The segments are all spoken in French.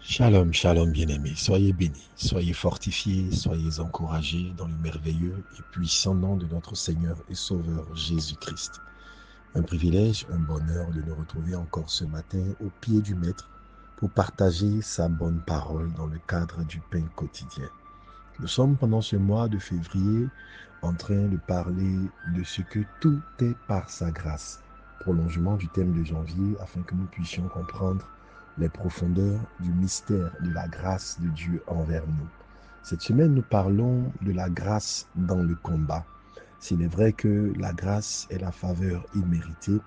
Shalom, shalom bien-aimés, soyez bénis, soyez fortifiés, soyez encouragés dans le merveilleux et puissant nom de notre Seigneur et Sauveur Jésus-Christ. Un privilège, un bonheur de nous retrouver encore ce matin au pied du Maître pour partager sa bonne parole dans le cadre du pain quotidien. Nous sommes pendant ce mois de février en train de parler de ce que tout est par sa grâce, prolongement du thème de janvier afin que nous puissions comprendre les profondeurs du mystère de la grâce de Dieu envers nous. Cette semaine, nous parlons de la grâce dans le combat. S'il est vrai que la grâce est la faveur imméritée,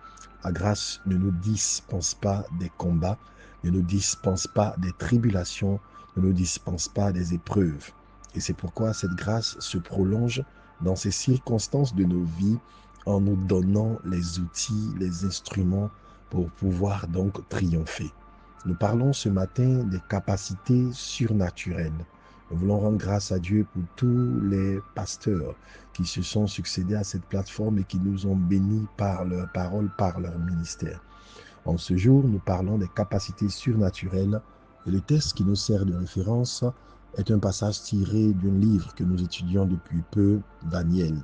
la grâce ne nous dispense pas des combats, ne nous dispense pas des tribulations, ne nous dispense pas des épreuves. Et c'est pourquoi cette grâce se prolonge dans ces circonstances de nos vies en nous donnant les outils, les instruments pour pouvoir donc triompher. Nous parlons ce matin des capacités surnaturelles. Nous voulons rendre grâce à Dieu pour tous les pasteurs qui se sont succédés à cette plateforme et qui nous ont bénis par leur parole, par leur ministère. En ce jour, nous parlons des capacités surnaturelles et le texte qui nous sert de référence est un passage tiré d'un livre que nous étudions depuis peu, Daniel.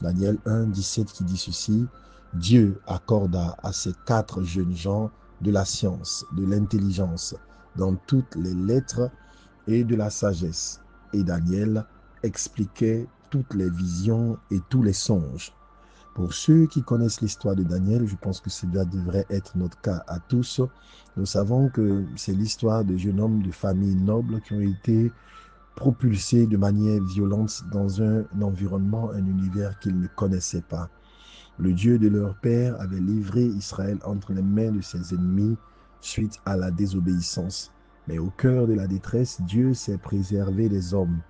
Daniel 1, 17 qui dit ceci: Dieu accorda à ces 4 jeunes gens de la science, de l'intelligence, dans toutes les lettres et de la sagesse. Et Daniel expliquait toutes les visions et tous les songes. Pour ceux qui connaissent l'histoire de Daniel, je pense que cela devrait être notre cas à tous. Nous savons que c'est l'histoire de jeunes hommes de famille noble qui ont été propulsés de manière violente dans un environnement, un univers qu'ils ne connaissaient pas. Le Dieu de leur père avait livré Israël entre les mains de ses ennemis suite à la désobéissance. Mais au cœur de la détresse, Dieu s'est préservé des hommes.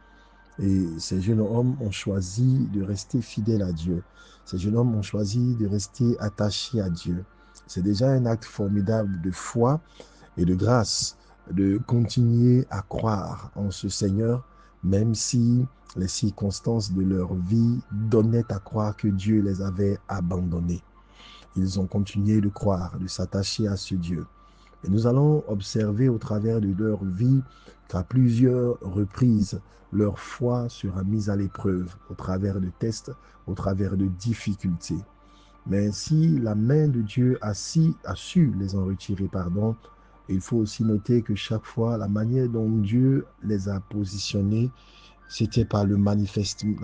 Et ces jeunes hommes ont choisi de rester fidèles à Dieu. Ces jeunes hommes ont choisi de rester attachés à Dieu. C'est déjà un acte formidable de foi et de grâce de continuer à croire en ce Seigneur, même si les circonstances de leur vie donnaient à croire que Dieu les avait abandonnés. Ils ont continué de croire, de s'attacher à ce Dieu. Et nous allons observer au travers de leur vie qu'à plusieurs reprises, leur foi sera mise à l'épreuve au travers de tests, au travers de difficultés. Mais si la main de Dieu a su les en retirer, pardon, il faut aussi noter que chaque fois, la manière dont Dieu les a positionnés, c'était par la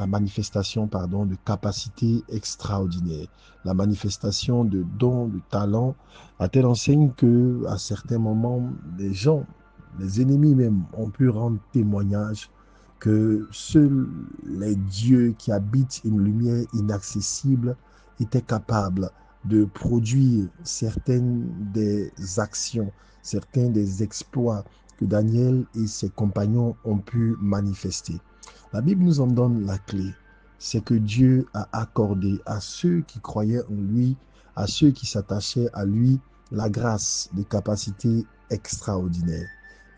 manifestation de capacités extraordinaires, la manifestation de dons, de talents, à telle enseigne que, à certains moments, les gens, les ennemis même, ont pu rendre témoignage que seuls les dieux qui habitent une lumière inaccessible étaient capables de produire certaines des actions, certains des exploits que Daniel et ses compagnons ont pu manifester. La Bible nous en donne la clé. C'est que Dieu a accordé à ceux qui croyaient en lui, à ceux qui s'attachaient à lui, la grâce de capacités extraordinaires.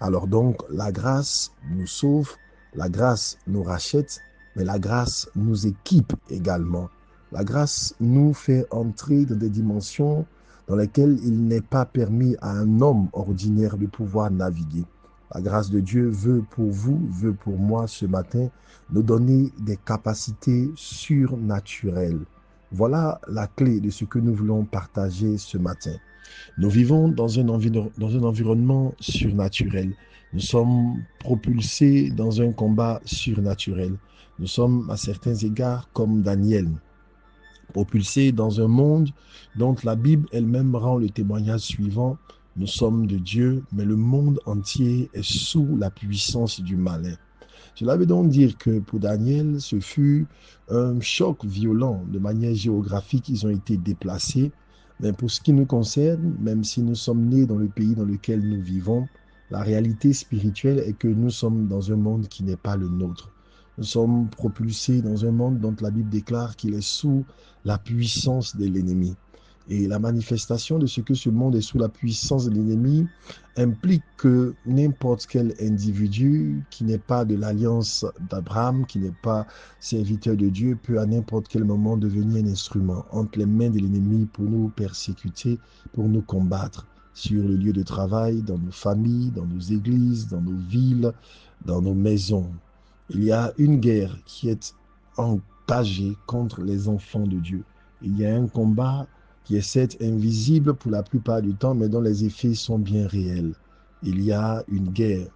Alors donc, la grâce nous sauve, la grâce nous rachète, mais la grâce nous équipe également. La grâce nous fait entrer dans des dimensions dans lesquelles il n'est pas permis à un homme ordinaire de pouvoir naviguer. La grâce de Dieu veut pour vous, veut pour moi ce matin, nous donner des capacités surnaturelles. Voilà la clé de ce que nous voulons partager ce matin. Nous vivons dans un environnement surnaturel. Nous sommes propulsés dans un combat surnaturel. Nous sommes à certains égards comme Daniel, propulsés dans un monde dont la Bible elle-même rend le témoignage suivant. Nous sommes de Dieu, mais le monde entier est sous la puissance du malin. Cela veut donc dire que pour Daniel, ce fut un choc violent. De manière géographique, ils ont été déplacés. Mais pour ce qui nous concerne, même si nous sommes nés dans le pays dans lequel nous vivons, la réalité spirituelle est que nous sommes dans un monde qui n'est pas le nôtre. Nous sommes propulsés dans un monde dont la Bible déclare qu'il est sous la puissance de l'ennemi. Et la manifestation de ce que ce monde est sous la puissance de l'ennemi implique que n'importe quel individu qui n'est pas de l'alliance d'Abraham, qui n'est pas serviteur de Dieu, peut à n'importe quel moment devenir un instrument entre les mains de l'ennemi pour nous persécuter, pour nous combattre. sur le lieu de travail, dans nos familles, dans nos églises, dans nos villes, dans nos maisons. Il y a une guerre qui est engagée contre les enfants de Dieu. Il y a un combat qui est certes invisible pour la plupart du temps, mais dont les effets sont bien réels. Il y a une guerre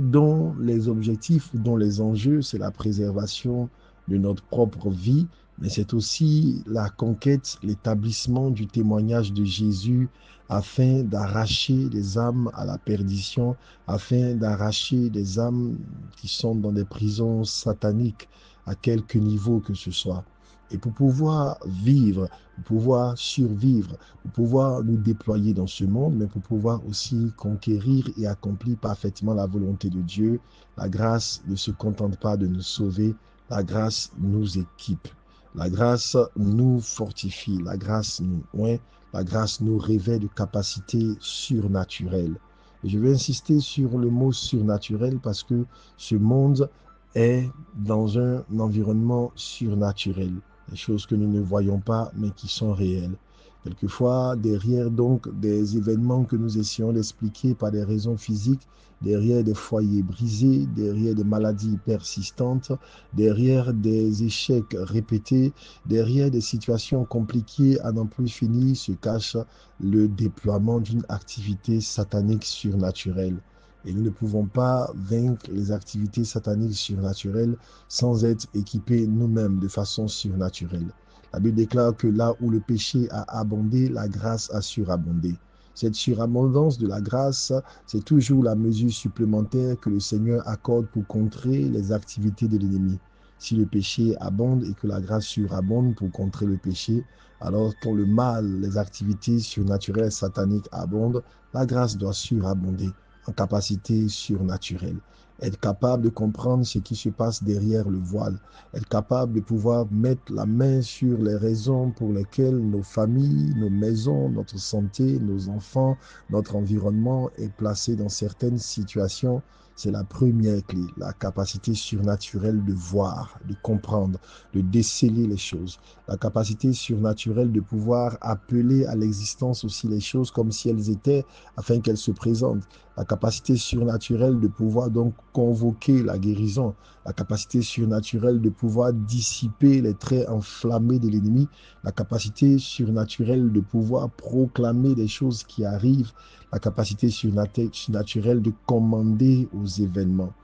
dont les objectifs, dont les enjeux, c'est la préservation de notre propre vie, mais c'est aussi la conquête, l'établissement du témoignage de Jésus afin d'arracher des âmes à la perdition, afin d'arracher des âmes qui sont dans des prisons sataniques, à quelque niveau que ce soit. Et pour pouvoir vivre, pour pouvoir survivre, pour pouvoir nous déployer dans ce monde, mais pour pouvoir aussi conquérir et accomplir parfaitement la volonté de Dieu, la grâce ne se contente pas de nous sauver, la grâce nous équipe. La grâce nous fortifie, la grâce nous oint, la grâce nous révèle de capacités surnaturelles. Et je vais insister sur le mot surnaturel parce que ce monde est dans un environnement surnaturel. Des choses que nous ne voyons pas, mais qui sont réelles. Quelquefois, derrière donc des événements que nous essayons d'expliquer par des raisons physiques, derrière des foyers brisés, derrière des maladies persistantes, derrière des échecs répétés, derrière des situations compliquées à n'en plus finir, se cache le déploiement d'une activité satanique surnaturelle. Et nous ne pouvons pas vaincre les activités sataniques surnaturelles sans être équipés nous-mêmes de façon surnaturelle. La Bible déclare que là où le péché a abondé, la grâce a surabondé. Cette surabondance de la grâce, c'est toujours la mesure supplémentaire que le Seigneur accorde pour contrer les activités de l'ennemi. Si le péché abonde et que la grâce surabonde pour contrer le péché, alors quand le mal, les activités surnaturelles sataniques abondent, la grâce doit surabonder en capacité surnaturelle. Être capable de comprendre ce qui se passe derrière le voile, être capable de pouvoir mettre la main sur les raisons pour lesquelles nos familles, nos maisons, notre santé, nos enfants, notre environnement est placé dans certaines situations, c'est la première clé, la capacité surnaturelle de voir, de comprendre, de déceler les choses, la capacité surnaturelle de pouvoir appeler à l'existence aussi les choses comme si elles étaient afin qu'elles se présentent, la capacité surnaturelle de pouvoir donc convoquer la guérison, la capacité surnaturelle de pouvoir dissiper les traits enflammés de l'ennemi, la capacité surnaturelle de pouvoir proclamer des choses qui arrivent, la capacité surnaturelle de commander aux événements.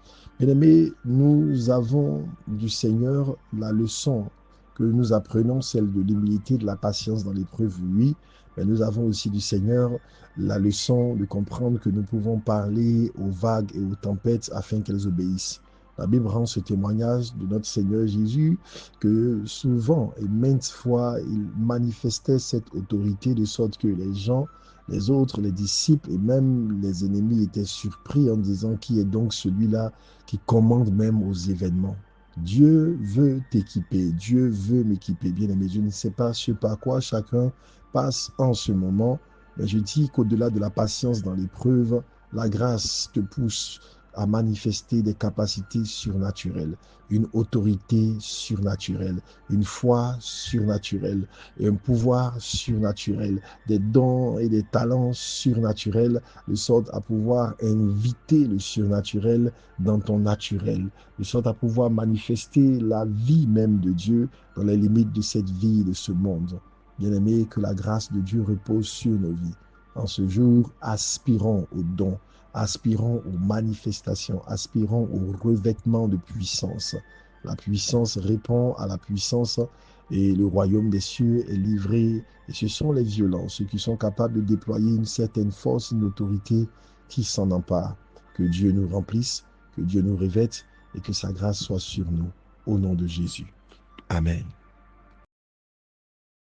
Bien-aimés, nous avons du Seigneur la leçon que nous apprenons, celle de l'humilité, de la patience dans l'épreuve, oui, mais nous avons aussi du Seigneur la leçon de comprendre que nous pouvons parler aux vagues et aux tempêtes afin qu'elles obéissent. La Bible rend ce témoignage de notre Seigneur Jésus que souvent et maintes fois, il manifestait cette autorité de sorte que les gens, les autres, les disciples et même les ennemis étaient surpris en disant qui est donc celui-là qui commande même aux événements. Dieu veut t'équiper, Dieu veut m'équiper. Bien aimé, je ne sais pas ce par quoi chacun passe en ce moment, mais je dis qu'au-delà de la patience dans l'épreuve, la grâce te pousse à manifester des capacités surnaturelles, une autorité surnaturelle, une foi surnaturelle, et un pouvoir surnaturel, des dons et des talents surnaturels, de sorte à pouvoir inviter le surnaturel dans ton naturel, de sorte à pouvoir manifester la vie même de Dieu dans les limites de cette vie, de ce monde. Bien-aimés, que la grâce de Dieu repose sur nos vies. En ce jour, aspirons aux dons, aspirons aux manifestations, aspirons au revêtement de puissance. La puissance répond à la puissance et le royaume des cieux est livré. Et ce sont les violents, ceux qui sont capables de déployer une certaine force, une autorité qui s'en emparent. Que Dieu nous remplisse, que Dieu nous revête et que sa grâce soit sur nous. Au nom de Jésus. Amen.